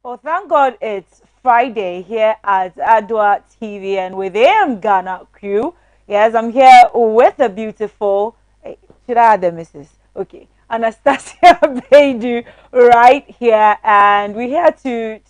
Well, thank God it's Friday here at Adwa TV and with AM Ghana crew. Yes, I'm here with the beautiful, should I add the missus? Okay, Anastasia Beju right here. And we're here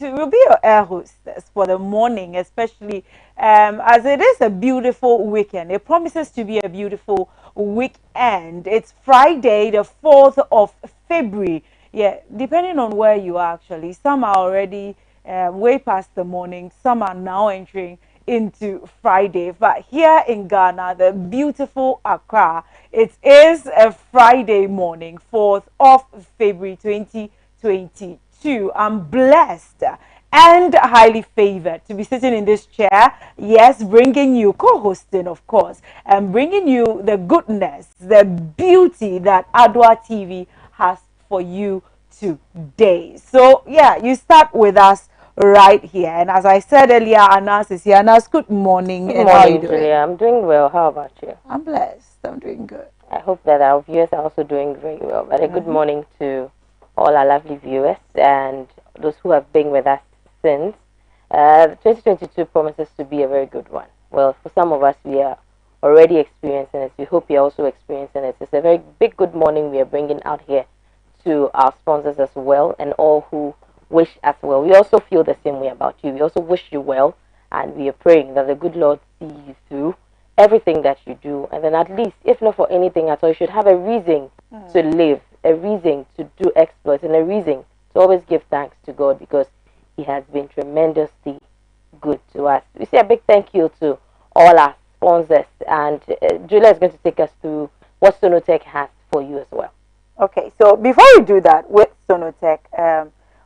we'll be your air hostess for the morning, especially as it is a beautiful weekend. It promises to be a beautiful weekend. It's Friday, the 4th of February. Yeah, depending on where you are actually. Some are already way past the morning, some are now entering into Friday. But here in Ghana, the beautiful Accra, it is a Friday morning, 4th of February 2022. I'm blessed and highly favored to be sitting in this chair. Yes, bringing you co-hosting, of course, and bringing you the goodness, the beauty that Adwa TV has for you today. So yeah, you start with us right here. And as I said earlier, Anas is here. Anas, good morning. Good And how are you morning, doing? Julia. I'm doing well. How about you? I'm blessed. I'm doing good. I hope that our viewers are also doing very well. But a good morning to all our lovely viewers and those who have been with us since. 2022 promises to be a very good one. Well, for some of us, we are already experiencing it. We hope you're also experiencing it. It's a very big good morning we are bringing out here to our sponsors as well and all who wish as well. We also feel the same way about you. We also wish you well and we are praying that the good Lord see you through everything that you do. And then at least, if not for anything at all, you should have a reason to live, a reason to do exploits, and a reason to always give thanks to God because He has been tremendously good to us. We say a big thank you to all our sponsors. And Julia is going to take us through what Sonotech has for you as well. Okay, so before we do that with Sonotech,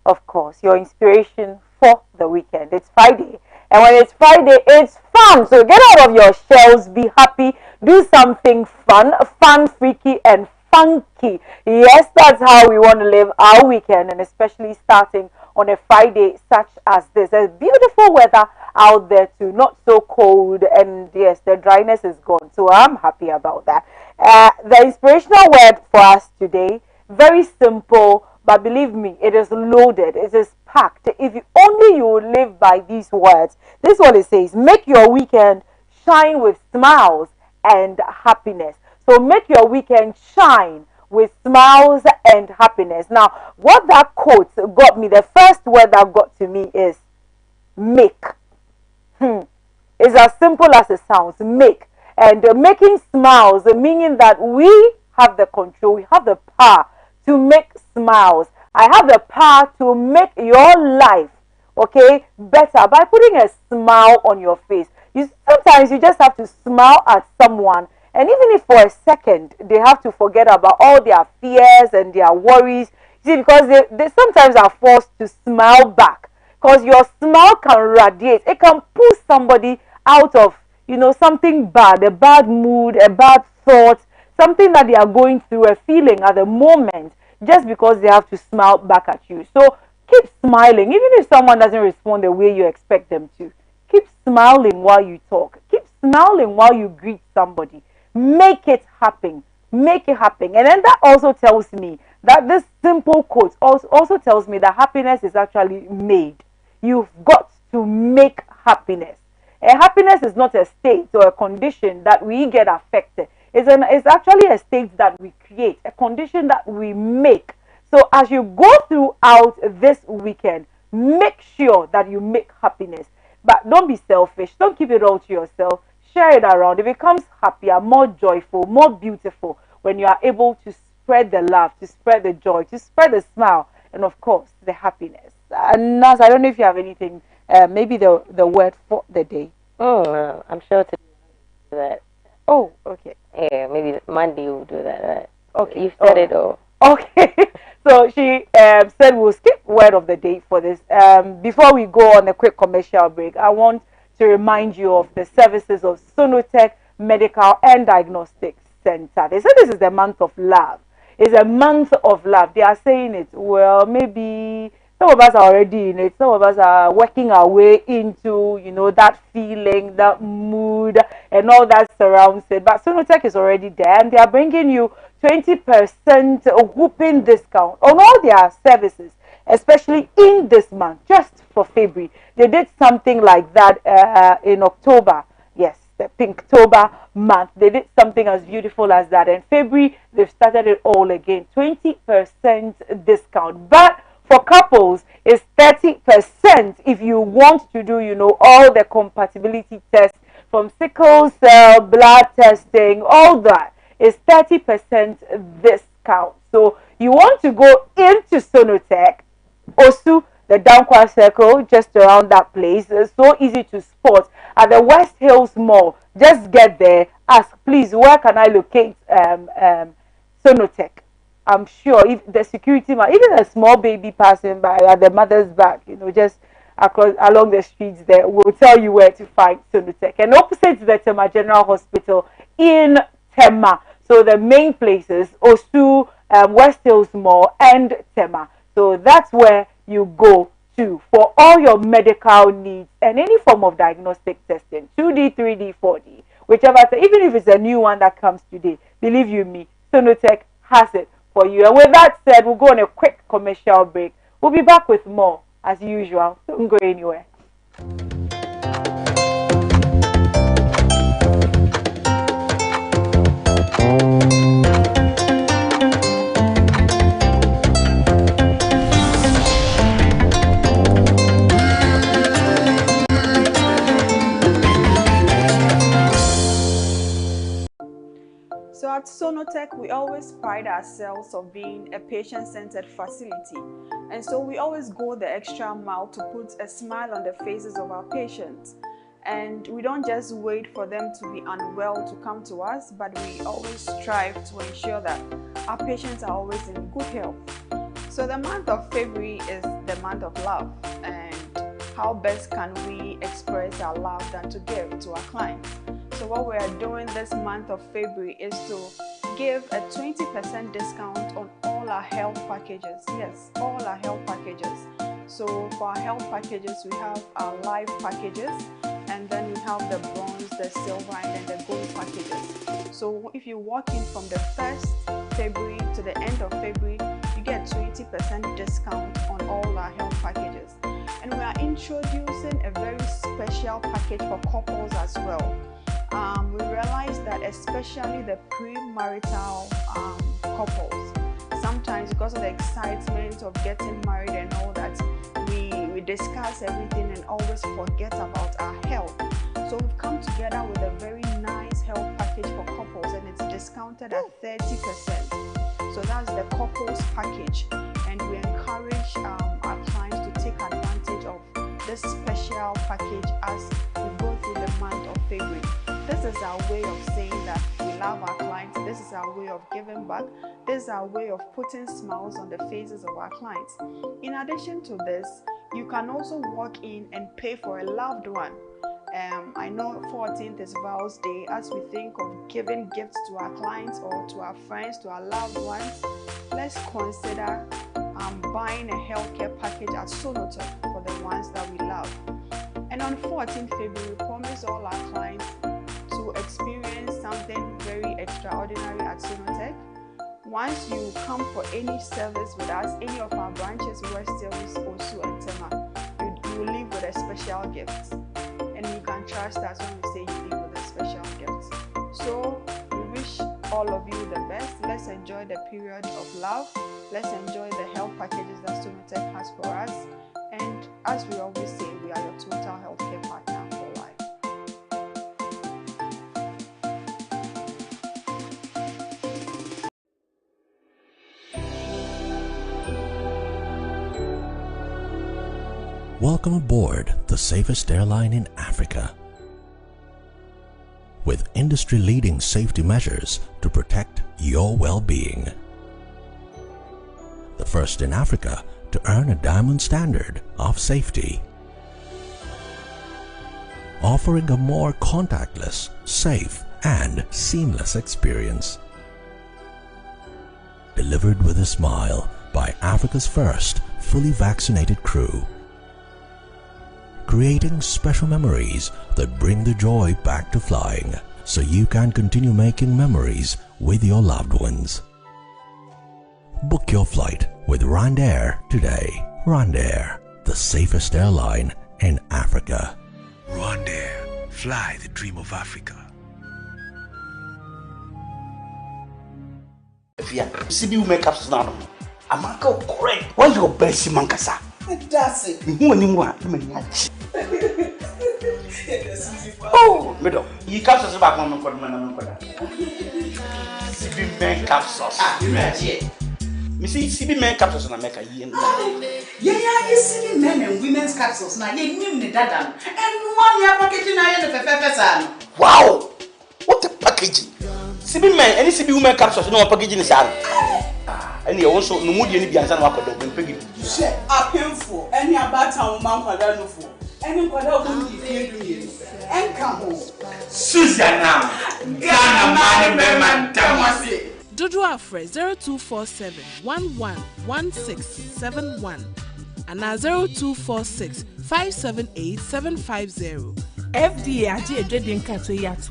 of course, your inspiration for the weekend. It's Friday. And when it's Friday, it's fun. So get out of your shells, be happy, do something fun, freaky, and funky. Yes, that's how we want to live our weekend, and especially starting on a Friday such as this. There's beautiful weather out there too, not so cold, and yes, the dryness is gone. So I'm happy about that. The inspirational word for us today, very simple, but believe me, it is loaded, it is packed. If you only you live by these words, this is what it says: make your weekend shine with smiles and happiness. So make your weekend shine with smiles and happiness. Now, what that quote got me, the first word that got to me is make. It's as simple as it sounds, make. And making smiles, meaning that we have the control, we have the power to make smiles. I have the power to make your life, okay, better by putting a smile on your face. Sometimes you just have to smile at someone, and even if for a second they have to forget about all their fears and their worries, you see, because they sometimes are forced to smile back, because your smile can radiate, it can pull somebody out of something bad, a bad mood, a bad thought, something that they are going through, a feeling at the moment, just because they have to smile back at you. So keep smiling, even if someone doesn't respond the way you expect them to. Keep smiling while you talk, keep smiling while you greet somebody. Make it happen, make it happen. And then that also tells me that this simple quote also tells me that happiness is actually made. You've got to make happiness. Happiness is not a state or a condition that we get affected. It's actually a state that we create, a condition that we make. So as you go throughout this weekend, make sure that you make happiness. But don't be selfish. Don't keep it all to yourself. Share it around. It becomes happier, more joyful, more beautiful when you are able to spread the love, to spread the joy, to spread the smile, and of course, the happiness. And Naz, I don't know if you have anything, maybe the word for the day. I'm sure to do that. Oh, okay. Yeah, maybe Monday we'll do that, right? Okay. You said it all. Okay. So she said we'll skip word of the day for this. Before we go on a quick commercial break, I want to remind you of the services of Sonotech Medical and Diagnostic Center. They said this is the month of love. It's a month of love. They are saying it. Well, maybe some of us are already in it. Some of us are working our way into, that feeling, that mood, and all that surrounds it. But Sonotech is already there, and they are bringing you 20% whooping discount on all their services. especially in this month, just for February. They did something like that in October. Yes, the Pinktober month. They did something as beautiful as that. And February, they've started it all again. 20% discount. But for couples, it's 30% if you want to do, all the compatibility tests from sickle cell, blood testing, all that. It's 30% discount. So you want to go into Sonotech, Osu, the Dankwa Circle, just around that place. It's so easy to spot at the West Hills Mall. Just get there. Ask, please, where can I locate Sonotech? I'm sure if the security man, even a small baby passing by at the mother's back, just along the streets there, will tell you where to find Sonotech. And opposite the Tema General Hospital in Tema. So the main places, Osu, West Hills Mall, and Tema. So that's where you go to for all your medical needs and any form of diagnostic testing, 2D, 3D, 4D, whichever, even if it's a new one that comes today, believe you me, Sonotech has it for you. And with that said, we'll go on a quick commercial break. We'll be back with more as usual. Don't go anywhere. So at Sonotech, we always pride ourselves of being a patient-centered facility. And so we always go the extra mile to put a smile on the faces of our patients. And we don't just wait for them to be unwell to come to us, but we always strive to ensure that our patients are always in good health. So the month of February is the month of love. And how best can we express our love than to give to our clients? So what we are doing this month of February is to give a 20% discount on all our health packages. Yes, all our health packages. So for our health packages, we have our life packages, and then we have the bronze, the silver, and then the gold packages. So if you walk in from the 1st February to the end of February, you get 20% discount on all our health packages. And we are introducing a very special package for couples as well. We realized that especially the premarital couples, sometimes because of the excitement of getting married and all that, we discuss everything and always forget about our health. So we've come together with a very nice health package for couples, and it's discounted at 30%. So that's the couples package, and we encourage our clients to take advantage of this special package as we go through the month of February. This is our way of saying that we love our clients. This is our way of giving back. This is our way of putting smiles on the faces of our clients. In addition to this, you can also walk in and pay for a loved one. I know 14th is Vows Day. As we think of giving gifts to our clients or to our friends, to our loved ones, let's consider buying a healthcare package at Sonotech for the ones that we love. And on 14th February, we promise all our clients to experience something very extraordinary at Sonotech. Once you come for any service with us, any of our branches, West Hills, Osu, and Tema, you will leave with a special gift. And you can trust us when we say you leave with a special gift. So we wish all of you the best. Let's enjoy the period of love. Let's enjoy the health packages that Sonotech has for us. And as we always say, we are your total healthcare partner for life. Welcome aboard the safest airline in Africa. With industry-leading safety measures to protect your well-being. The first in Africa to earn a diamond standard of safety. Offering a more contactless, safe, and seamless experience. Delivered with a smile by Africa's first fully vaccinated crew. Creating special memories that bring the joy back to flying, so you can continue making memories with your loved ones. Book your flight with RwandAir today. Rwandair, the safest airline in Africa. Rwandair, fly the dream of Africa. Yeah, CB will make up now. I'm correct. What's your best mankasa? That's it. Oh, middle. You captures back on CB men capsules. You see, CB men capsules and America. Yeah, you see men and women's capsules now. You name the dada. And 1 year packaging I had a Wow! What a packaging! CB men, any CB women capsules, no packaging is out. And you also no mood any biansan wako do pegi. Share a painful any about town man kwada no for. Any kwada won di fie do ye. Enka ho. Susanna. Ghana man man tamase. Dodo Afre 0247 111671 and 0246 578 750. FDA aje edwedin kato yatu.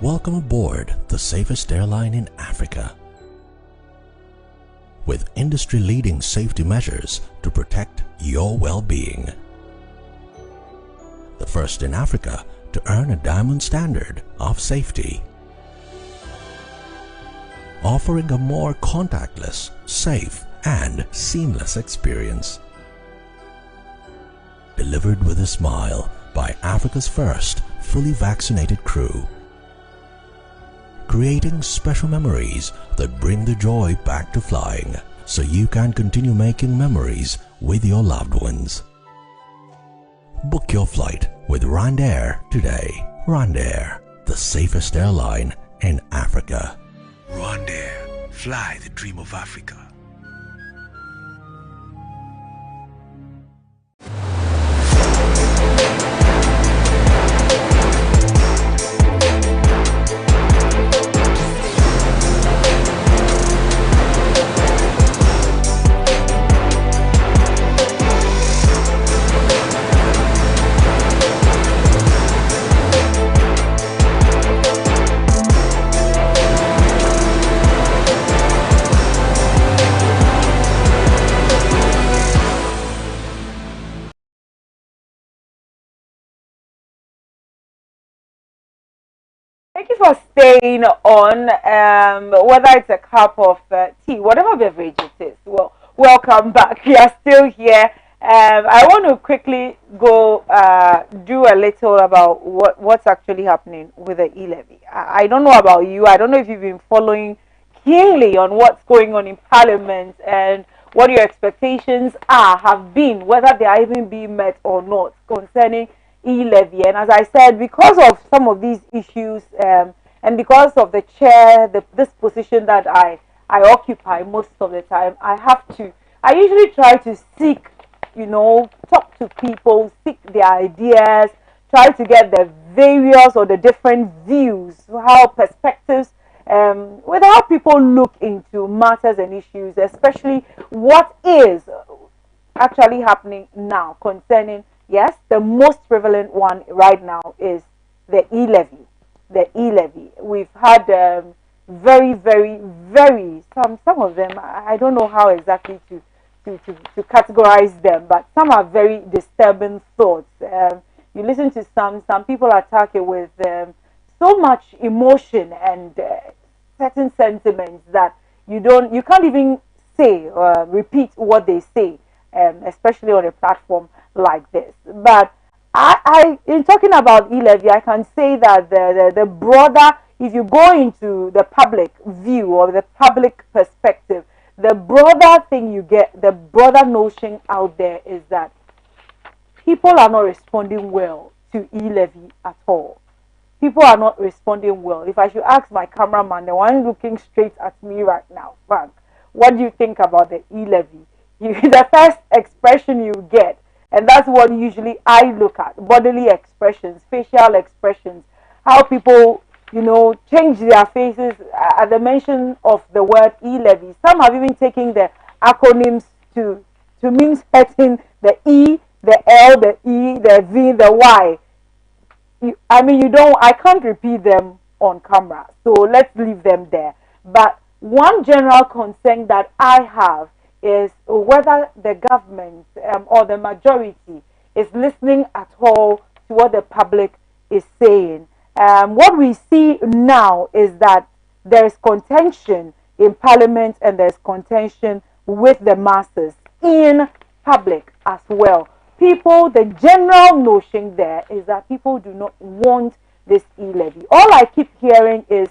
Welcome aboard the safest airline in Africa. With industry-leading safety measures to protect your well-being. The first in Africa to earn a diamond standard of safety. Offering a more contactless, safe, and seamless experience. Delivered with a smile by Africa's first fully vaccinated crew. Creating special memories that bring the joy back to flying, so you can continue making memories with your loved ones. Book your flight with Rwandair today. Rwandair, the safest airline in Africa. Rwandair, fly the dream of Africa. Thank you for staying on, whether it's a cup of tea, whatever beverage it is. Well, welcome back. We are still here. I want to quickly go do a little about what's actually happening with the e-levy. I don't know about you. I don't know if you've been following keenly on what's going on in Parliament and what your expectations have been, whether they are even being met or not concerning e-levy. And as I said, because of some of these issues and because of the chair, this position that I occupy most of the time, I usually try to seek, talk to people, seek their ideas, try to get the various or the different views, how perspectives, with how people look into matters and issues, especially what is actually happening now concerning. Yes, the most prevalent one right now is the e-levy. The e-levy. We've had very, very, very some of them. I don't know how exactly to categorize them, but some are very disturbing thoughts. You listen to some people attack it with so much emotion and certain sentiments that you can't even say or repeat what they say, especially on a platform like this. But I in talking about e-levy, I can say that the broader, if you go into the public view or the public perspective, the broader thing you get, the broader notion out there is that people are not responding well to e-levy at all. People are not responding well. If I should ask my cameraman, the one looking straight at me right now, Frank, what do you think about the e-levy? The first expression you get, and that's what usually I look at, bodily expressions, facial expressions, how people, change their faces at the mention of the word e-levy. Some have even taken the acronyms to mean certain, the E, the L, the E, the V, the Y. I can't repeat them on camera, so let's leave them there. But one general concern that I have is whether the government or the majority is listening at all to what the public is saying. What we see now is that there is contention in Parliament and there's contention with the masses in public as well. People, the general notion there is that people do not want this e-levy. All I keep hearing is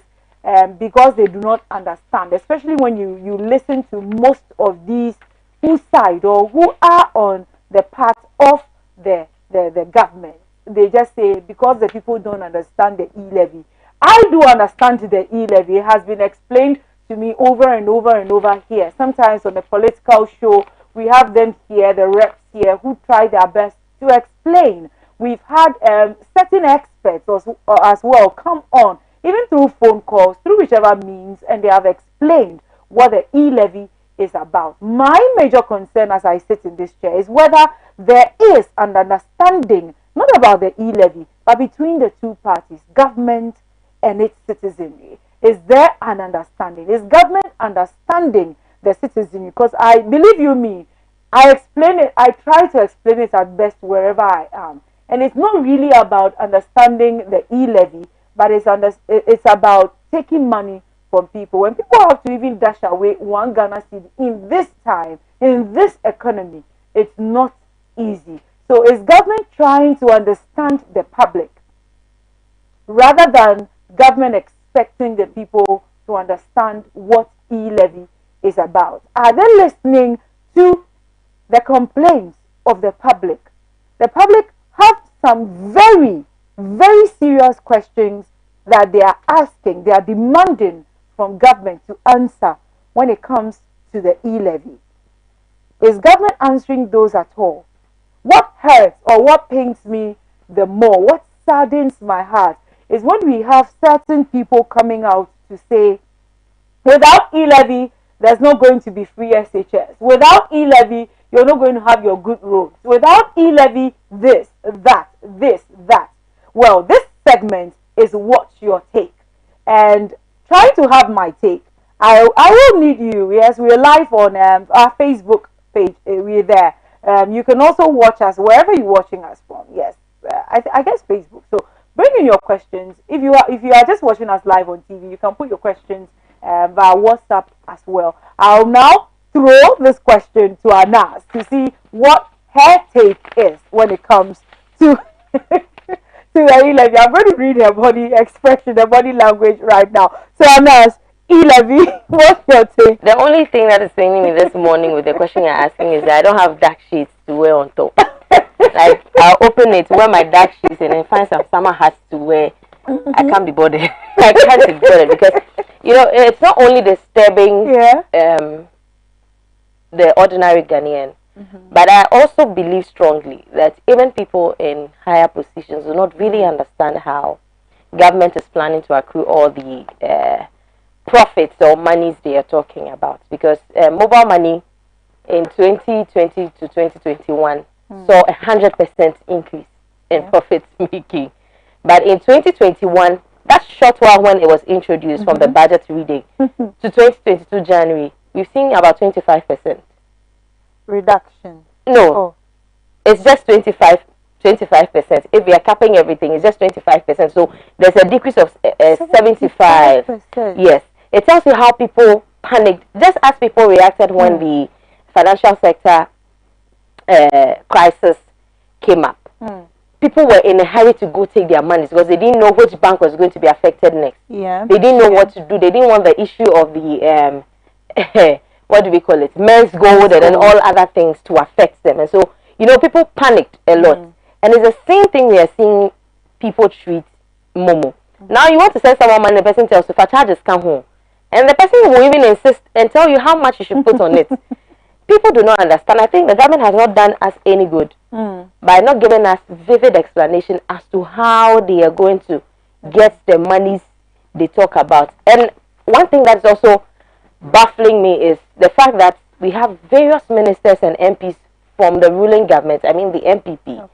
because they do not understand, especially when you listen to most of these who side or who are on the part of the government. They just say because the people don't understand the e-levy. I do understand the e-levy. It has been explained to me over and over and over here. Sometimes on a political show, we have them here, the reps here, who try their best to explain. We've had certain experts as well come on, even through phone calls, through whichever means, and they have explained what the e-levy is about. My major concern as I sit in this chair is whether there is an understanding, not about the e-levy, but between the two parties, government and its citizenry. Is there an understanding? Is government understanding the citizenry? Because I believe you me, I explain it, I try to explain it at best wherever I am. And it's not really about understanding the e-levy, but it's about taking money from people. When people have to even dash away one Ghana cedi in this time, in this economy, it's not easy. So is government trying to understand the public rather than government expecting the people to understand what e-levy is about? Are they listening to the complaints of the public? The public have some very, very serious questions that they are asking, they are demanding from government to answer when it comes to the e-levy. Is government answering those at all? What hurts or what pains me the more, what saddens my heart, is when we have certain people coming out to say, without e-levy, there's not going to be free SHS. Without e-levy, you're not going to have your good roads. Without e-levy, this, that. Well, this segment is what's your take. And trying to have my take, I will need you. Yes, we're live on our Facebook page. We're there. You can also watch us wherever you're watching us from. Yes, I guess Facebook. So bring in your questions. If you are just watching us live on TV, you can put your questions via WhatsApp as well. I'll now throw this question to Anas to see what her take is when it comes to to the e-levy. I'm going to read her body expression, the body language right now. So Anas, e-levy, what's your take? The only thing that is paining me this morning with the question you're asking is that I don't have dark sheets to wear on top. Like, I'll open it, wear my dark sheets, and then find some summer hats to wear. I can't be bothered. I can't be bothered because, it's not only disturbing the ordinary Ghanaian, but I also believe strongly that even people in higher positions do not really understand how government is planning to accrue all the profits or monies they are talking about. Because mobile money in 2020 to 2021 saw 100% increase in profits making. But in 2021, that short while when it was introduced from the budget reading to 2022 January, we've seen about 25% reduction. No, it's just 25%. If we are capping everything, it's just 25%. So there's a decrease of 75%. Yes, it tells you how people panicked. Just as people reacted when the financial sector crisis came up. People were in a hurry to go take their money because they didn't know which bank was going to be affected next. Yeah. They didn't know what to do. They didn't want the issue of the what do we call it? Men's gold and then all other things to affect them. And so You know, people panicked a lot. And it's the same thing we are seeing people treat Momo. Now you want to send someone money, the person tells you, charges come home. And the person will even insist and tell you how much you should put on it. People do not understand. I think the government has not done us any good by not giving us vivid explanation as to how they are going to get the monies they talk about. And one thing that's also baffling me is the fact that we have various ministers and MPs from the ruling government, I mean the MPP,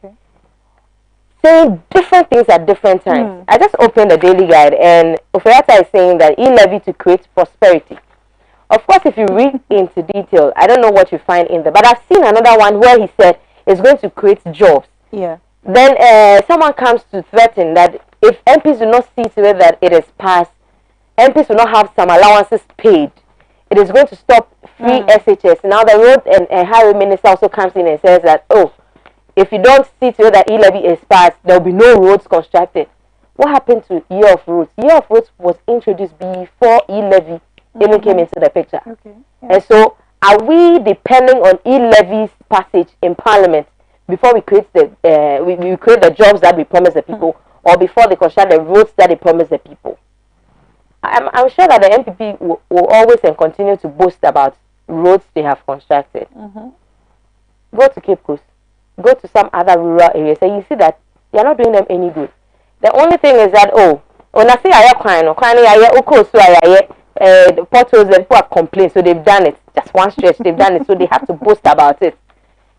saying different things at different times. I just opened the Daily Guide and Ofeyata is saying that e-levy to create prosperity. Of course, if you read into detail, I don't know what you find in there, but I've seen another one where he said it's going to create jobs. Yeah. Then someone comes to threaten that if MPs do not see to it that it is passed, MPs will not have some allowances paid. It is going to stop free SHS. Now the road and highway minister also comes in and says that, oh, if you don't see to it that e-levy is passed, there will be no roads constructed. What happened to Year of Roads? Year of Roads was introduced before e-levy even came into the picture. And so, are we depending on e-levy's passage in Parliament before we create the we create the jobs that we promise the people, or before they construct the roads that they promise the people? I'm sure that the MPP will always and continue to boast about roads they have constructed. Go to Cape Coast, go to some other rural areas, and you see that they are not doing them any good. The only thing is that, when I say the portals, the people have complained, so they've done it. Just one stretch, they've done it, so they have to boast about it.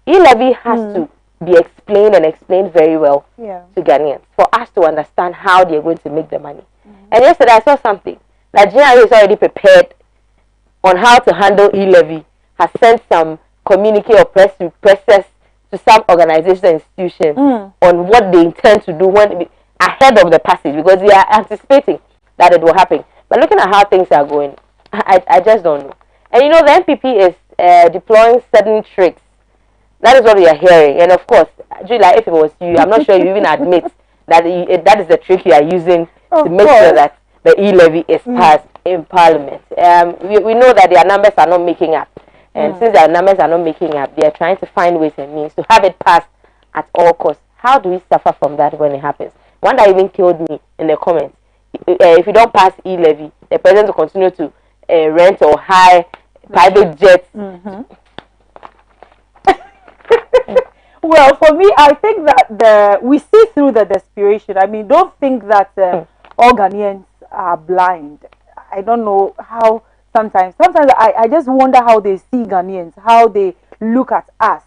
E-levy has to be explained and explained very well to Ghanaians for us to understand how they're going to make the money. And yesterday I saw something. Nigeria is already prepared on how to handle e-levy, has sent some communique or presses to some organizations and institutions on what they intend to do ahead of the passage, because they are anticipating that it will happen. But looking at how things are going, I just don't know. And you know, the MPP is deploying certain tricks. That is what we are hearing. And of course, Julia, if it was you, I'm not sure you even admit that that is the trick you are using to make sure that the e-levy is passed in Parliament. We know that their numbers are not making up. And since their numbers are not making up, they are trying to find ways and means to have it passed at all costs. How do we suffer from that when it happens? One that even killed me in the comments. If you don't pass e-levy, the president will continue to rent or hire private jets. Well, for me, I think that we see through the desperation. I mean, don't think that all Ghanaians are blind. I don't know how sometimes I just wonder how they see Ghanaians, how they look at us.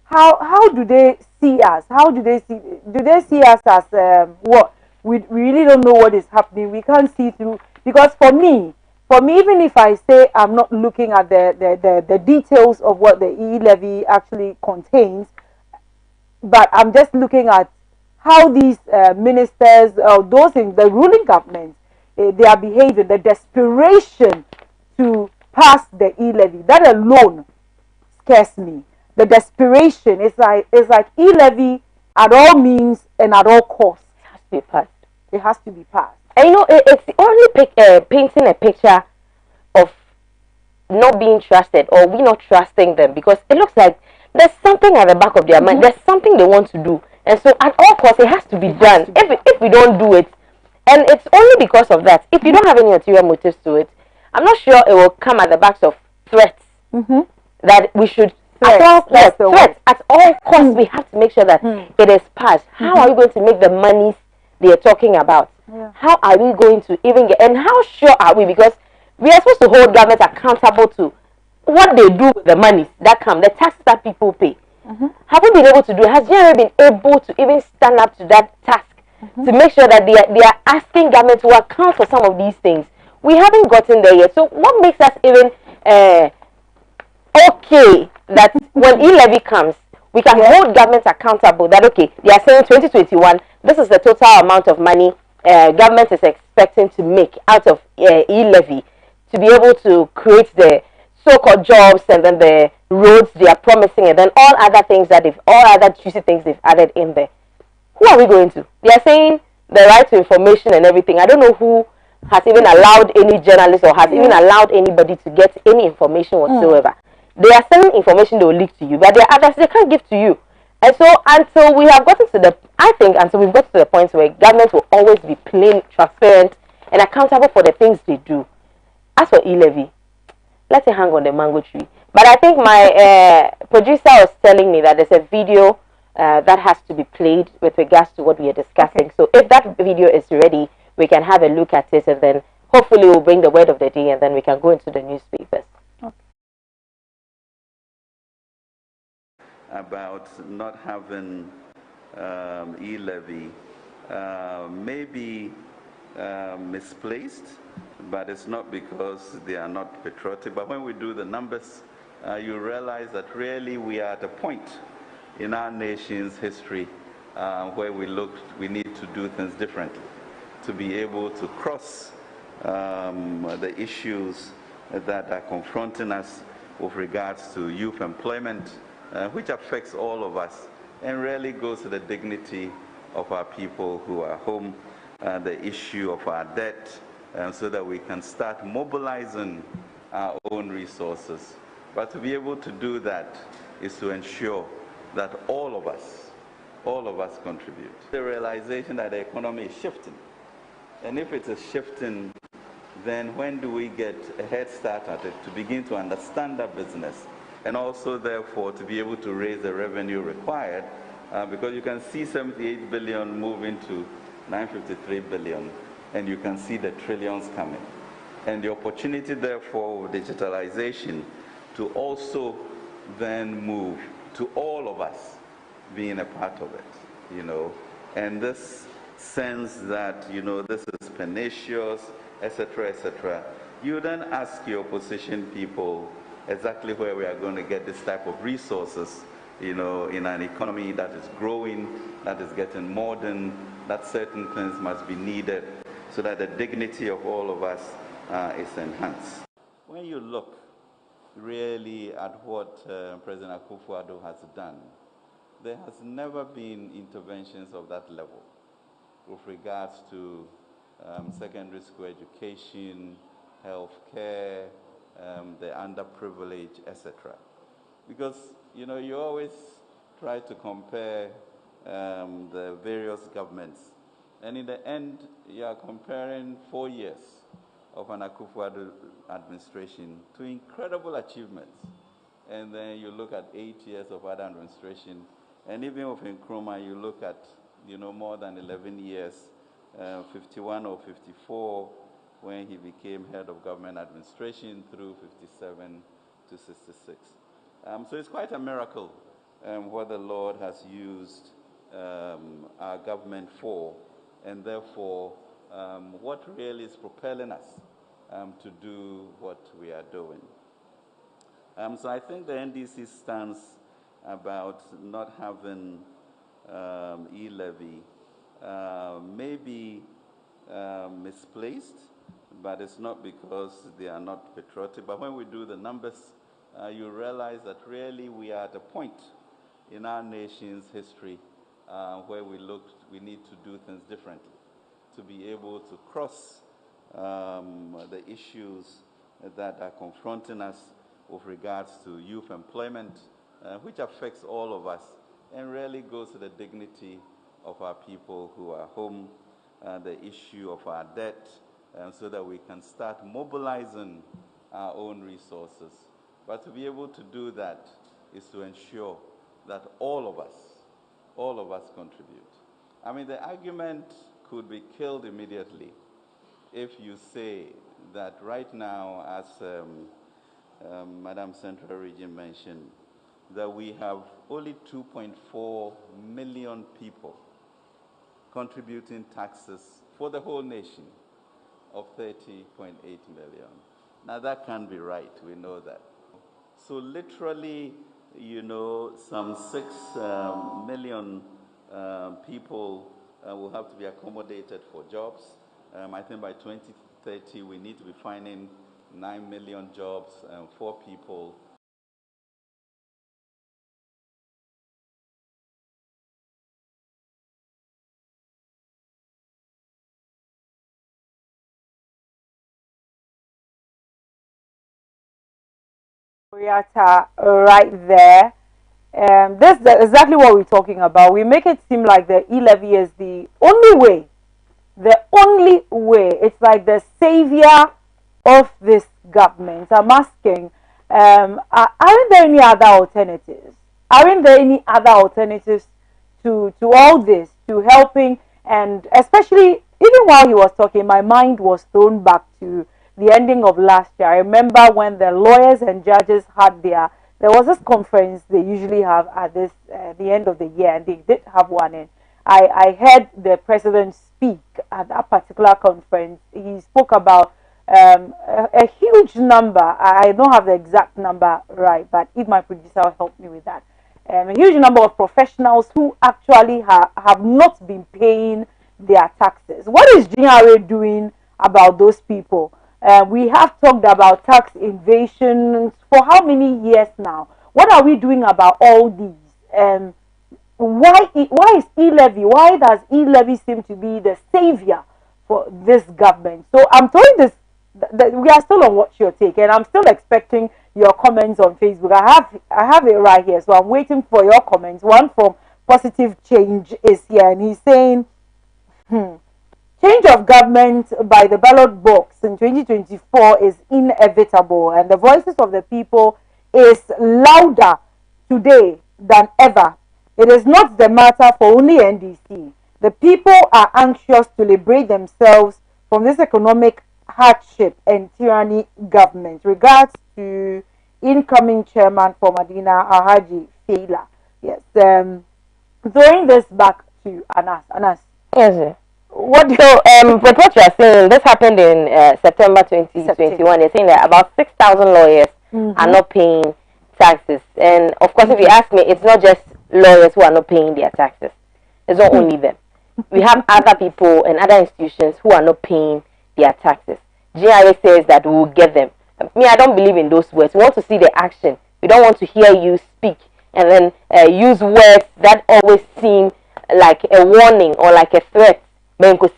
How do they see us? Do they see us as what? We really don't know what is happening. We can't see through, because for me, even if I say I'm not looking at the details of what the e-levy actually contains, but I'm just looking at how these ministers, those in the ruling government, they are behaving, the desperation to pass the e-levy. That alone scares me. The desperation is like e-levy at all means and at all costs. It has to be passed. It has to be passed. And you know, it's only painting a picture of not being trusted, or we not trusting them, because it looks like there's something at the back of their mind. There's something they want to do, and so at all costs it has to be done. If we don't do it, and it's only because of that. If you don't have any ulterior motives to it, I'm not sure it will come at the backs of threats that we should. Threats at all costs. We have to make sure that it is passed. How are we going to make the monies they are talking about? How are we going to even get, and how sure are we, because we are supposed to hold government accountable to what they do with the monies that come, the taxes that people pay. Have we been able to do it? Has Jerry been able to even stand up to that task to make sure that they are asking government to account for some of these things? We haven't gotten there yet. So what makes us even okay that when e-levy comes, we can hold government accountable that, okay, they are saying 2021, this is the total amount of money government is expecting to make out of e-levy to be able to create the so-called jobs and then the roads they are promising, and then all other things all other juicy things they've added in there. Who are we going to? They are saying the right to information and everything. I don't know who has even allowed any journalist or has even allowed anybody to get any information whatsoever. They are sending information they will leak to you, but there are others they can't give to you. And so until we have gotten to the, I think until we've got to the point where government will always be plain, transparent, and accountable for the things they do. As for e-levy, let it hang on the mango tree. But I think my producer was telling me that there's a video that has to be played with regards to what we are discussing. Okay. So if that video is ready, we can have a look at it, and then hopefully we'll bring the word of the day, and then we can go into the newspapers. About not having e-levy may be misplaced, but it's not because they are not patriotic. But when we do the numbers, you realize that really we are at a point in our nation's history where we need to do things differently to be able to cross the issues that are confronting us with regards to youth employment, which affects all of us and really goes to the dignity of our people who are home, the issue of our debt, so that we can start mobilizing our own resources. But to be able to do that is to ensure that all of us contribute. The realization that the economy is shifting. And if it is shifting, then when do we get a head start at it to begin to understand that business? And also, therefore, to be able to raise the revenue required, because you can see 78 billion moving to 953 billion, and you can see the trillions coming. And the opportunity, therefore, with digitalization to also then move to all of us being a part of it, you know. And this sense that, you know, this is pernicious, etc., etc., you then ask your opposition people exactly where we are going to get this type of resources, you know, in an economy that is growing, that is getting modern, that certain things must be needed so that the dignity of all of us is enhanced. When you look really at what President Akufo-Addo has done, there has never been interventions of that level with regards to secondary school education, health care, the underprivileged, etc. Because, you know, you always try to compare the various governments, and in the end, you are comparing 4 years of an Akufo-Addo administration to incredible achievements. And then you look at 8 years of other administration, and even with Nkrumah, you look at, you know, more than 11 years, 51 or 54, when he became head of government administration, through 57 to 66. So it's quite a miracle what the Lord has used our government for, and therefore what really is propelling us to do what we are doing. So I think the NDC stance about not having e-levy may be misplaced, but it's not because they are not patriotic. But when we do the numbers, you realize that really we are at a point in our nation's history where we need to do things differently to be able to cross the issues that are confronting us with regards to youth employment, which affects all of us and really goes to the dignity of our people who are home, the issue of our debt, so that we can start mobilizing our own resources. But to be able to do that is to ensure that all of us contribute. I mean, the argument could be killed immediately if you say that right now, as Madam Central Region mentioned, that we have only 2.4 million people contributing taxes for the whole nation of 30.8 million. Now that can't be right, we know that. So literally, you know, some 6 million people will have to be accommodated for jobs. I think by 2030, we need to be finding 9 million jobs for people. Right there. This is exactly what we're talking about. We make it seem like the e-levy is the only way. The only way. It's like the savior of this government. I'm asking, aren't there any other alternatives? Aren't there any other alternatives to all this, to helping? And especially, even while he was talking, my mind was thrown back to the ending of last year. I remember when the lawyers and judges had there was this conference they usually have at the end of the year, and they did have one. And I heard the president speak at that particular conference. He spoke about a huge number. I don't have the exact number right, but if my producer will help me with that. A huge number of professionals who actually have not been paying their taxes. What is GRA doing about those people? We have talked about tax evasion for how many years now? What are we doing about all these? Why is e-levy? Why does e-levy seem to be the savior for this government? So I'm throwing this. We are still on What's Your Take, and I'm still expecting your comments on Facebook. I have it right here, so I'm waiting for your comments. One from Positive Change is here, and he's saying, change of government by the ballot box in 2024 is inevitable, and the voices of the people is louder today than ever. It is not the matter for only NDC. The people are anxious to liberate themselves from this economic hardship and tyranny government. Regards to incoming chairman for Medina, Alhaji Fela. Yes. Throwing this back to Anas. Anas. Yes, sir. What you are saying, this happened in September 2021. You're saying that about 6,000 lawyers are not paying taxes. And of course, if you ask me, it's not just lawyers who are not paying their taxes. It's not only them. We have other people and other institutions who are not paying their taxes. GIA says that we will get them. Me, I don't believe in those words. We want to see the action. We don't want to hear you speak and then use words that always seem like a warning or like a threat. We want to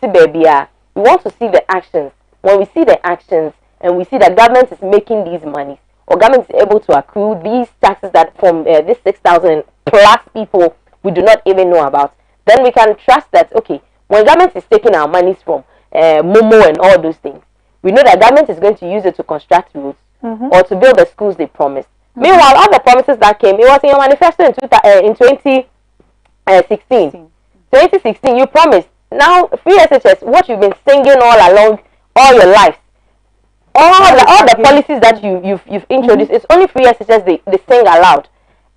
see the actions. When we see the actions and we see that government is making these monies, or government is able to accrue these taxes that from this 6,000 plus people we do not even know about, then we can trust that, okay, when government is taking our monies from Momo and all those things, we know that government is going to use it to construct roads or to build the schools they promised. Meanwhile, all the promises that came, it was in your manifesto in 2016. 2016, you promised. Now, free SHS, what you've been singing all along, all your life, all the policies that you've introduced, it's only free SHS they sing aloud.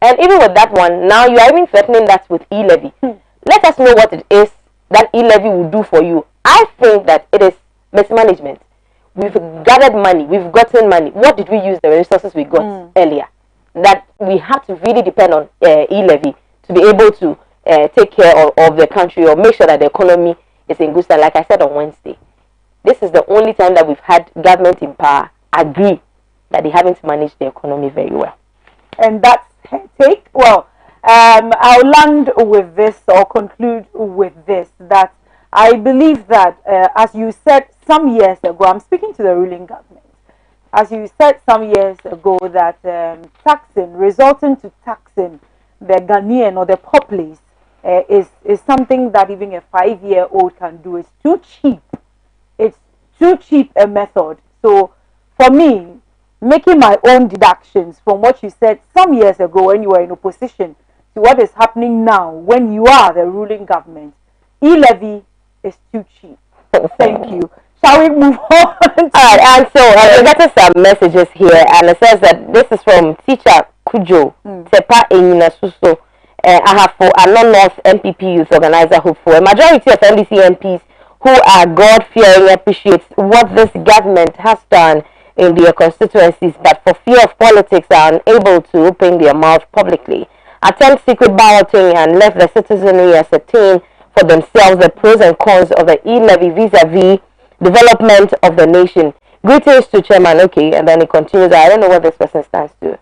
And even with that one, now you are even threatening that with e-levy. Let us know what it is that e-levy will do for you. I think that it is mismanagement. We've gathered money, we've gotten money. What did we use the resources we got earlier? That we have to really depend on e-levy to be able to take care of the country or make sure that the economy is in good stand. Like I said on Wednesday, this is the only time that we've had government in power agree that they haven't managed the economy very well. And that's her take. Well, I'll land with this or conclude with this, that I believe that, as you said some years ago, I'm speaking to the ruling government, as you said some years ago, that resulting to taxing the Ghanaian or the populace is something that even a 5-year-old can do. It's too cheap. It's too cheap a method. So for me, making my own deductions from what you said some years ago when you were in opposition to what is happening now when you are the ruling government, e-levy is too cheap. Thank you. Shall we move on? Alright, and so we got some messages here, and it says that this is from teacher Kujo Tepa Enyina Suso. I have for a non-North MPP youth organizer hopeful. A majority of NDC MPs who are God-fearing appreciate what this government has done in their constituencies, but for fear of politics are unable to open their mouth publicly. Attempt secret balloting and let the citizenry ascertain for themselves the pros and cons of the e-levy vis-a-vis development of the nation. Greetings to Chairman. Okay, and then it continues. I don't know what this person stands to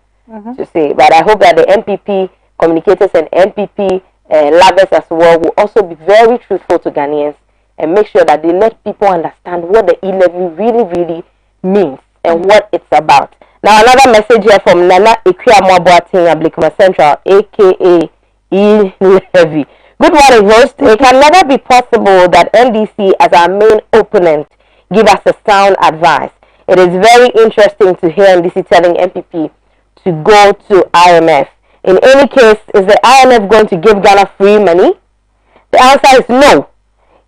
say, but I hope that the MPP communicators and MPP lovers as well will also be very truthful to Ghanaians and make sure that they let people understand what the e-levy really, really means and what it's about. Now another message here from Nana Ikuya Boateng Ablikuma Central, aka E. Levy. Good morning, host. It can never be possible that NDC, as our main opponent, give us a sound advice. It is very interesting to hear NDC telling MPP to go to IMF. In any case, is the IMF going to give Ghana free money? The answer is no.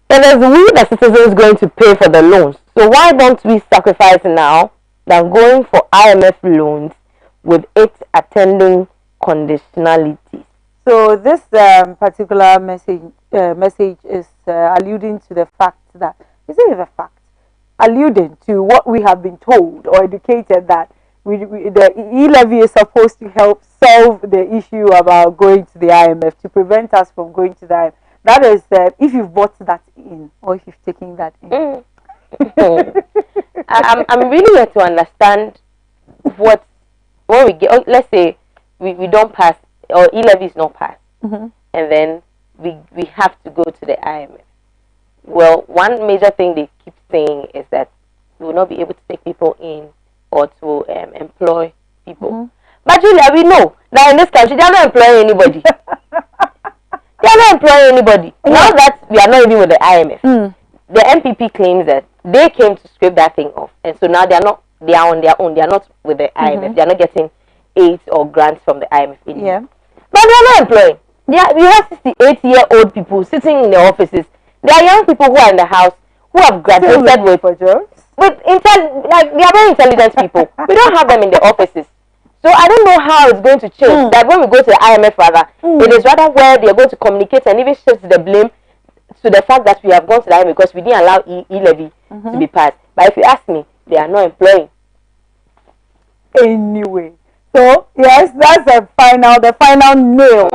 It is we, the citizens, going to pay for the loans. So why don't we sacrifice now than going for IMF loans with it attending conditionalities? So this particular message is alluding to the fact that, is it a fact? Alluding to what we have been told or educated that the e-levy is supposed to help solve the issue about going to the IMF, to prevent us from going to the IMF. That is, if you've bought that in or if you've taken that in. I'm really here to understand what, when we get, let's say we don't pass, or e-levy is not passed, and then we have to go to the IMF. Well, one major thing they keep saying is that we will not be able to take people in or to employ people. But Julia, we know that in this country they are not employing anybody. They are not employing anybody. Now that we are not even with the IMF, the MPP claims that they came to scrape that thing off, and so now they are on their own. They are not with the IMF. They are not getting aid or grants from the IMF anymore. Yeah. But they are not employing. We have 68-year-old people sitting in their offices. There are young people who are in the house who have graduated with like they are very intelligent people. We don't have them in the offices. So I don't know how it's going to change. That when we go to the IMF, rather, it is rather where they are going to communicate and even shift the blame to the fact that we have gone to the IMF because we didn't allow e-levy to be passed. But if you ask me, they are not employing. Anyway, so yes, that's the final nail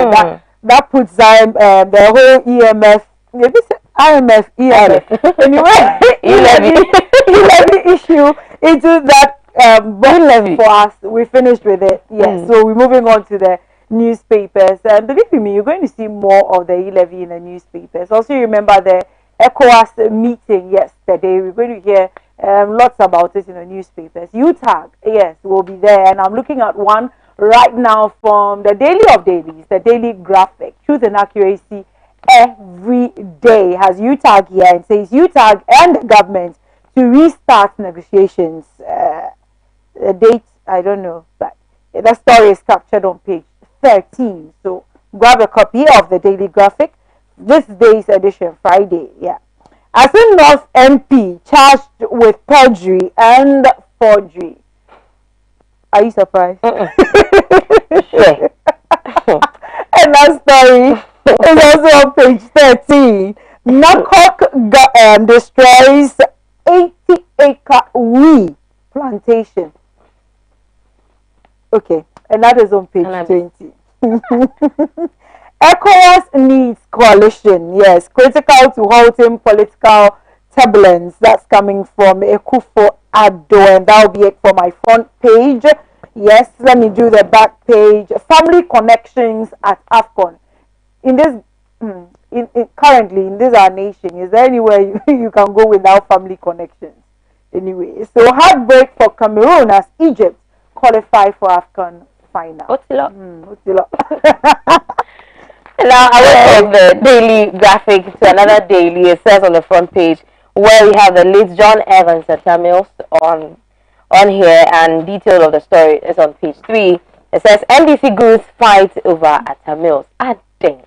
that puts the whole EMF, maybe IMF, EMF, anyway, e-levy issue into that book for us. We finished with it. Yes, so we're moving on to the newspapers. And believe me, you're going to see more of the e-levy in the newspapers. Also, remember the ECOWAS meeting yesterday. We're going to hear lots about it in the newspapers. UTAG, yes, will be there. And I'm looking at one right now from the Daily of Dailies, the Daily Graphic, Truth and Accuracy every day has UTAG here and says UTAG and the government to restart negotiations. The date, I don't know, but the story is captured on page 13. So grab a copy of the Daily Graphic, this day's edition, Friday. Yeah. Asin North MP charged with perjury and forgery. Are you surprised? Sure. And that story is also on page 13. NACOC destroys 80-acre wheat plantation. Okay, and that is on page 20. ECOWAS needs coalition. Yes, critical to halting political turbulence. That's coming from Akufo-Addo, and that will be it for my front page. Yes, let me do the back page. Family connections at AFCON. In this, currently in this our nation, is there anywhere you can go without family connections? Anyway, so heartbreak for Cameroon as Egypt qualify for AFCON final. Otilo. Now I went from the Daily Graphic to another daily. It says on the front page where we have the late John Evans at Tamils on here, and detail of the story is on page 3. It says NDC groups fight over at Tamils. Dang.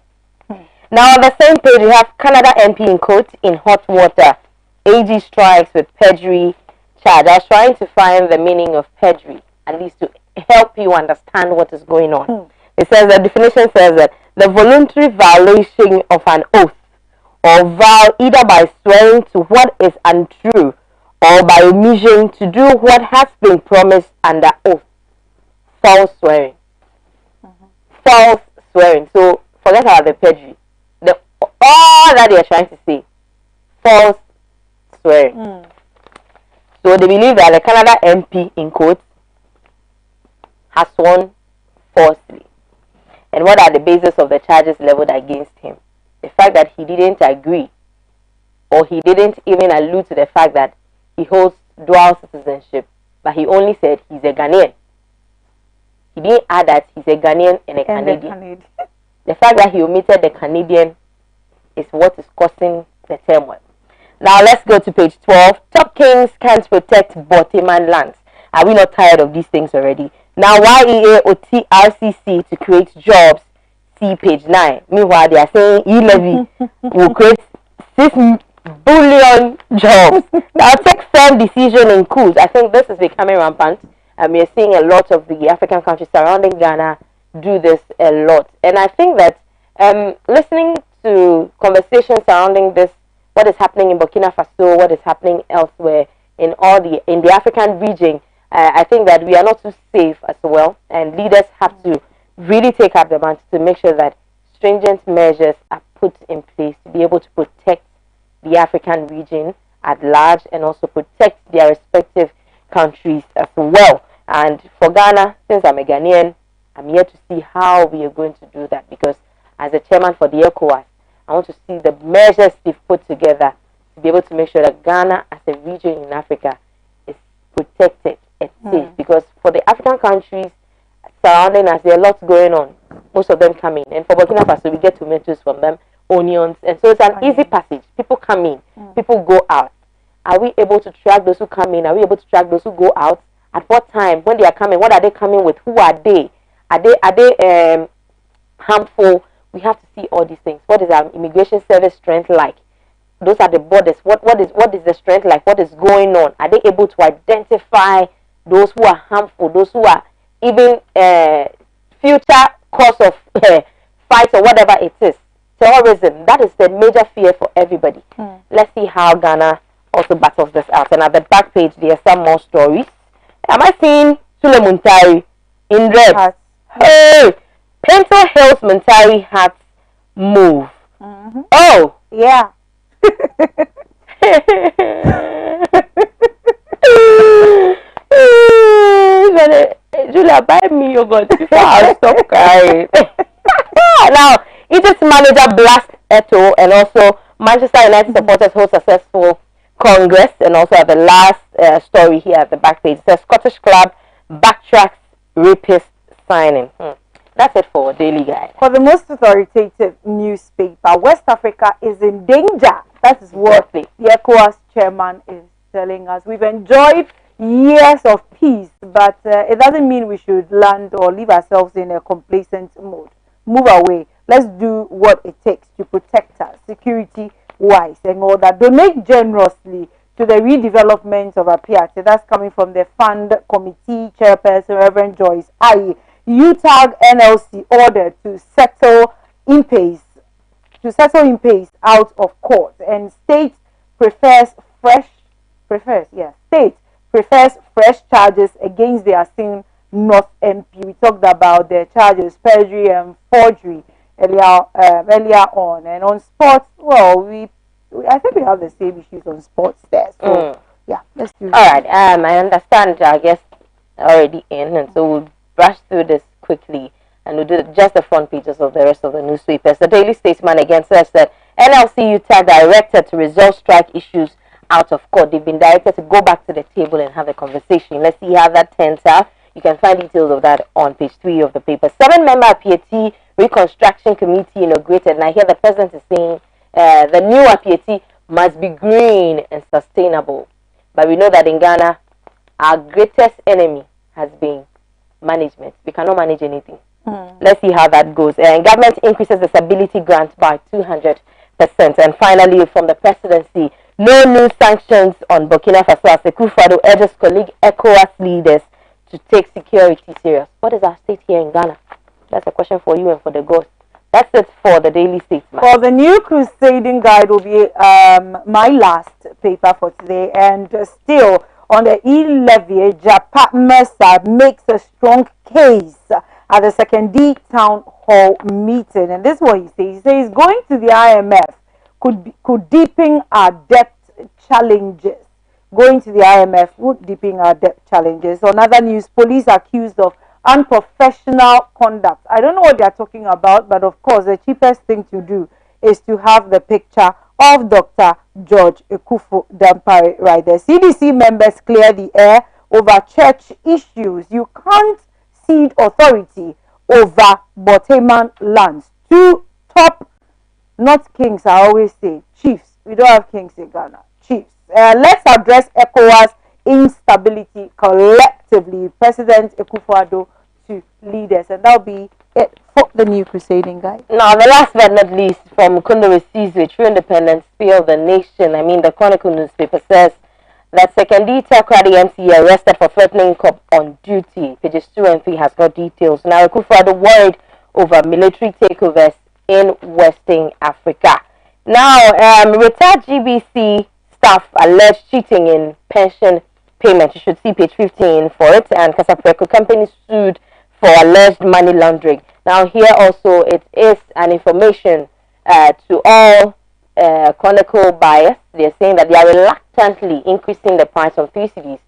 Now on the same page we have Canada MP in court in hot water. AG strikes with perjury charge. I was trying to find the meaning of perjury, at least to help you understand what is going on. It says the definition says that the voluntary violation of an oath or vow either by swearing to what is untrue or by omission to do what has been promised under oath. False swearing. False swearing. So forget about the perjury. All that they are trying to say. False swearing. So they believe that the Canada MP in court has sworn falsely. And what are the basis of the charges leveled against him? The fact that he didn't agree, or he didn't even allude to the fact that he holds dual citizenship, but he only said he's a Ghanaian. He didn't add that he's a Ghanaian and a Canadian. The fact that he omitted the Canadian is what is causing the turmoil. Now let's go to page 12. Top kings can't protect Boteman lands. Are we not tired of these things already? Now YEA OT RCC to create jobs. See page 9. Meanwhile, they are saying e-levy will create 6 billion jobs. Now take firm decision in coups. I think this is becoming rampant. And we are seeing a lot of the African countries surrounding Ghana do this a lot. And I think that listening to conversations surrounding this, what is happening in Burkina Faso, what is happening elsewhere in the African region, I think that we are not too safe as well. And leaders have to really take up the mantle to make sure that stringent measures are put in place to be able to protect the African region at large and also protect their respective countries as well. And for Ghana, since I'm a Ghanaian, I'm here to see how we are going to do that, because as a chairman for the ECOWAS, I want to see the measures they've put together to be able to make sure that Ghana as a region in Africa is protected and safe. Because for the African countries surrounding us, there are lots going on. Most of them come in. And for Burkina Faso, we get tomatoes from them, onions. And so it's an easy passage. People come in, people go out. Are we able to track those who come in? Are we able to track those who go out? At what time? When they are coming? What are they coming with? Who are they? Are they harmful? We have to see all these things. What is our immigration service strength like? Those are the borders. What is the strength like? What is going on? Are they able to identify those who are harmful? Those who are even future cause of fights or whatever it is? Terrorism. That is the major fear for everybody. Let's see how Ghana also battles this out. And at the back page, there are some more stories. Am I seeing Sule Muntari in red? Hey! Pencil Hills Muntari hats move. Oh! Yeah. Julia, buy me yogurt before I stop crying. Now, Egypt's manager blasts Eto'o, and also Manchester United supporters hold successful Congress. And also at the last story here at the back page, it says Scottish club backtracks rapist signing. That's it for Daily Guide. For the most authoritative newspaper, West Africa is in danger. That is what the ECOWAS chairman is telling us. We've enjoyed years of peace, but it doesn't mean we should land or leave ourselves in a complacent mode. Move away. Let's do what it takes to protect us, security-wise, and all that. Donate generously to the redevelopment of Apiate. That's coming from the fund committee chairperson, Reverend Joyce Aye. UTAG NLC ordered to settle impasse out of court, and state prefers fresh charges against the Asin North MP. We talked about the charges, perjury and forgery earlier on. And on sports, well, I think we have the same issues on sports there. So yeah, let's do all right. I understand. I guess already in, and so we'll brush through this quickly, and we'll do just the front pages of the rest of the newspapers. The Daily Statesman again says that NLC UTAG directed to resolve strike issues out of court. They've been directed to go back to the table and have a conversation. Let's see how that turns out. You can find details of that on page 3 of the paper. 7-member PAT Reconstruction Committee inaugurated, and I hear the president is saying the new PAT must be green and sustainable. But we know that in Ghana, our greatest enemy has been management. We cannot manage anything. Let's see how that goes. And government increases the stability grant by 200%. And finally, from the presidency, no new sanctions on Burkina Faso as Akufo-Addo urges colleague ECOWAS leaders to take security serious. What is our state here in Ghana? That's a question for you and for the ghost. That's it for the Daily Statesman. For the new crusading guide will be my last paper for today, and still on the e-levy, Japat Mercer makes a strong case at the second D town hall meeting, and this is what he says. He says going to the IMF could deepen our debt challenges. Going to the IMF would deepen our debt challenges. On other news, police accused of unprofessional conduct. I don't know what they are talking about, but of course the cheapest thing to do is to have the picture of Dr. George Akufo-Dampare right there. CDC members clear the air over church issues. You can't guaranteed authority over Boteman lands. 2 top, not kings, I always say, chiefs. We don't have kings in Ghana. Chiefs. Let's address ECOWAS instability collectively. President Akufo-Addo to leaders, and that'll be it for the New Crusading Guide. Now, the last but not least, from Kundwa Sizwe, True Independence, Spear of the Nation. The Chronicle newspaper says that Sekondi Takoradi MC arrested for threatening cop on duty. Pages 2 and 3 has got details. Now, Akufo-Addo worried over military takeovers in Western Africa. Now, retired GBC staff alleged cheating in pension payment. You should see page 15 for it. And Casapreco company sued for alleged money laundering. Now, here also it is an information to all Chronicle buyers. They're saying that they are reluctantly increasing the price from 3 cedis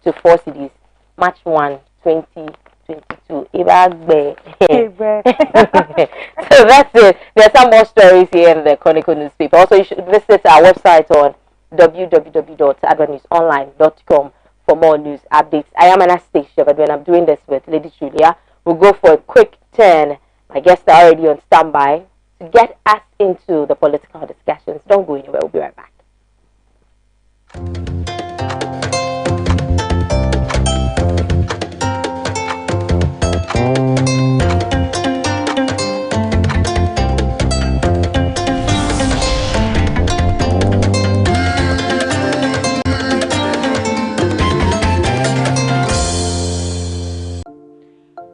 to 4 cedis. March 1, 2022. So that's it. There are some more stories here in the Chronicle newspaper. Also, you should visit our website on www.advanewsonline.com for more news updates. I am Anastasia, but when I'm doing this with Lady Julia, we'll go for a quick turn. My guests are already on standby to get us into the political discussions. Don't go anywhere. We'll be right back.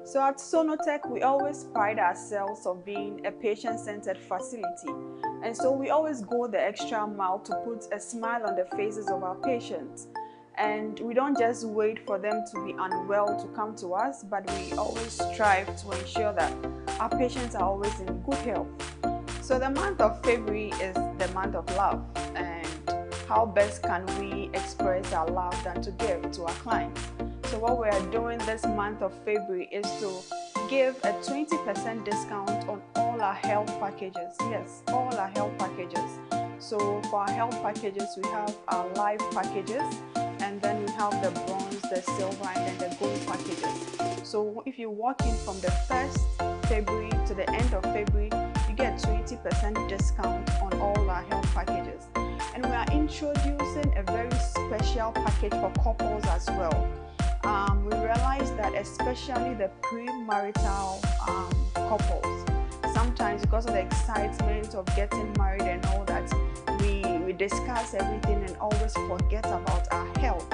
So at Sonotech, we always pride ourselves of being a patient-centered facility. And so we always go the extra mile to put a smile on the faces of our patients. And we don't just wait for them to be unwell to come to us, but we always strive to ensure that our patients are always in good health. So the month of February is the month of love. And how best can we express our love than to give to our clients? So what we are doing this month of February is to give a 20% discount on all our health packages. Yes, all our health packages. So for our health packages, we have our life packages, and then we have the bronze, the silver, and then the gold packages. So if you walk in from the 1st February to the end of February, you get 20% discount on all our health packages. And we are introducing a very special package for couples as well. We realize that especially the premarital couples, sometimes because of the excitement of getting married and all that, we discuss everything and always forget about our health.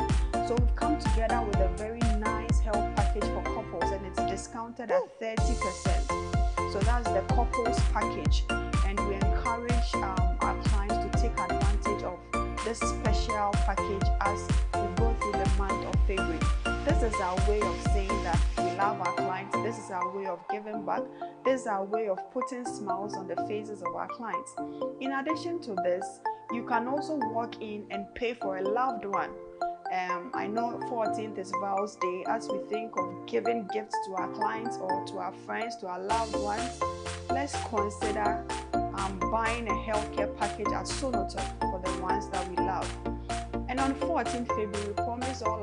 So we've come together with a very nice health package for couples, and it's discounted at 30%. So that's the couples package, and we encourage our clients to take advantage of this special package as we go through the month of February. This is our way of saying that we love our clients. This is our way of giving back. This is our way of putting smiles on the faces of our clients. In addition to this, you can also walk in and pay for a loved one. I know 14th is Vows Day. As we think of giving gifts to our clients or to our friends, to our loved ones, let's consider buying a healthcare package at Sonotech for the ones that we love. And on 14th February, we promise all